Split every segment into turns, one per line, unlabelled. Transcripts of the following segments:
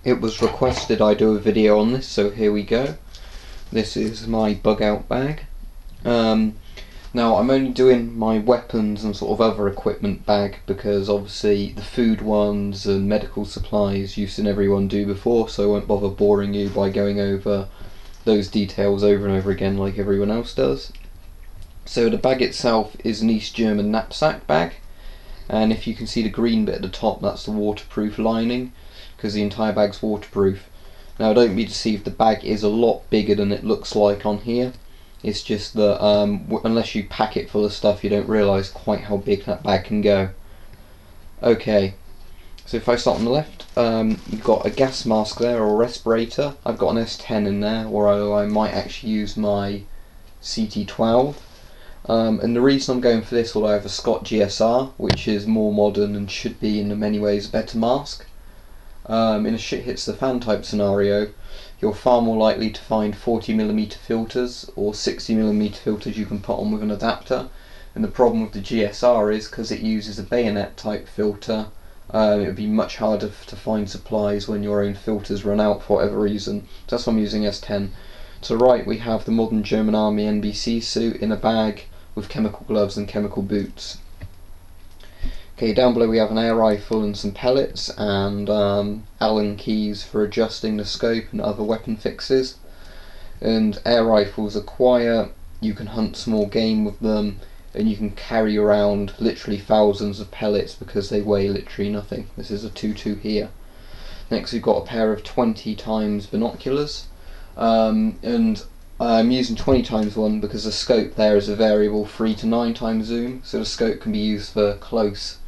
It was requested I do a video on this, so here we go. This is my bug out bag. Now I'm only doing my weapons and sort of other equipment bag because obviously the food ones and medical supplies you've seen everyone do before, so I won't bother boring you by going over those details over and over again like everyone else does. So the bag itself is an East German knapsack bag, and if you can see the green bit at the top, that's the waterproof lining, because the entire bag's waterproof. Now don't be deceived, the bag is a lot bigger than it looks like on here. It's just that unless you pack it full of stuff, you don't realise quite how big that bag can go. Okay, so if I start on the left, you've got a gas mask there, or a respirator. I've got an S10 in there, or I might actually use my CT12. And the reason I'm going for this, although I have a Scott GSR, which is more modern and should be in many ways a better mask, in a shit hits the fan type scenario, you're far more likely to find 40mm filters or 60mm filters you can put on with an adapter. And the problem with the GSR is, because it uses a bayonet type filter, it would be much harder to find supplies when your own filters run out for whatever reason. So that's why I'm using S10. To the right we have the modern German Army Nbc suit in a bag with chemical gloves and chemical boots. Okay, down below we have an air rifle and some pellets and Allen keys for adjusting the scope and other weapon fixes. And air rifles are quiet, you can hunt small game with them, and you can carry around literally thousands of pellets because they weigh literally nothing. This is a 2.2 here. Next we've got a pair of 20x binoculars, and I'm using 20x one because the scope there is a variable 3 to 9x zoom, so the scope can be used for close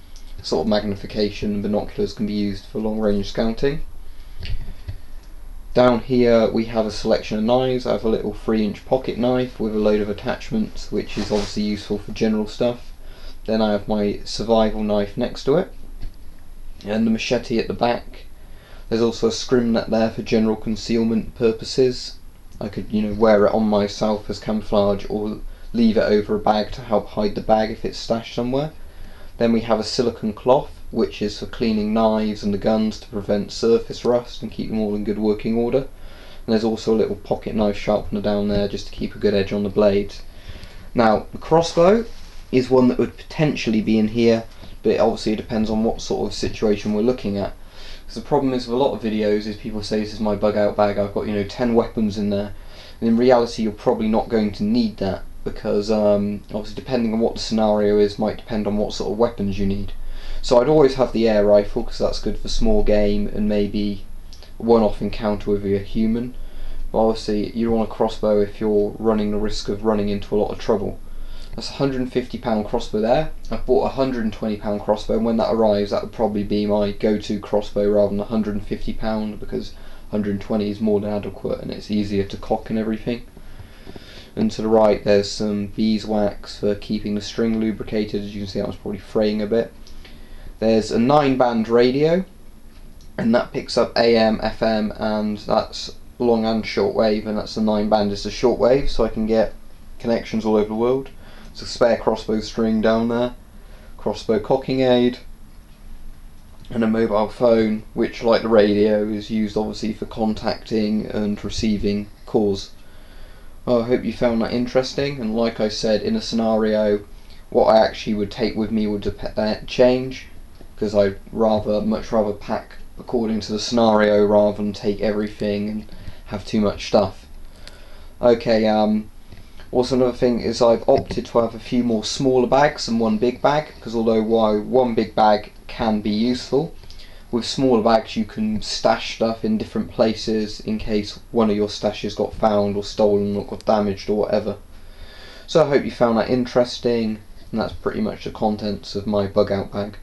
sort of magnification and binoculars can be used for long range scouting. Down here we have a selection of knives. I have a little 3-inch pocket knife with a load of attachments, which is obviously useful for general stuff. Then I have my survival knife next to it, and the machete at the back. There's also a scrim net there for general concealment purposes. I could, wear it on myself as camouflage, or leave it over a bag to help hide the bag if it's stashed somewhere. Then we have a silicone cloth, which is for cleaning knives and the guns to prevent surface rust and keep them all in good working order. And there's also a little pocket knife sharpener down there just to keep a good edge on the blades. Now, the crossbow is one that would potentially be in here, but it obviously depends on what sort of situation we're looking at. Because the problem is with a lot of videos is people say this is my bug out bag, I've got 10 weapons in there. And in reality you're probably not going to need that, because obviously depending on what the scenario is might depend on what sort of weapons you need. So I'd always have the air rifle because that's good for small game and maybe a one-off encounter with a human. But obviously you want a crossbow if you're running the risk of running into a lot of trouble. That's a £150 crossbow there. I've bought a £120 crossbow, and when that arrives that would probably be my go-to crossbow rather than £150, because 120 is more than adequate and it's easier to cock and everything. And to the right there's some beeswax for keeping the string lubricated. As you can see, that was probably fraying a bit. There's a 9-band radio, and that picks up AM, FM, and that's long and short wave, and that's the 9-band is the short wave, so I can get connections all over the world. There's a spare crossbow string down there, crossbow cocking aid, and a mobile phone, which, like the radio, is used obviously for contacting and receiving calls. Well, I hope you found that interesting, and like I said, in a scenario what I actually would take with me would change, because I'd much rather pack according to the scenario rather than take everything and have too much stuff. Okay, also another thing is I've opted to have a few more smaller bags than one big bag, because although one big bag can be useful, with smaller bags you can stash stuff in different places in case one of your stashes got found or stolen or got damaged or whatever. So I hope you found that interesting, and that's pretty much the contents of my bug out bag.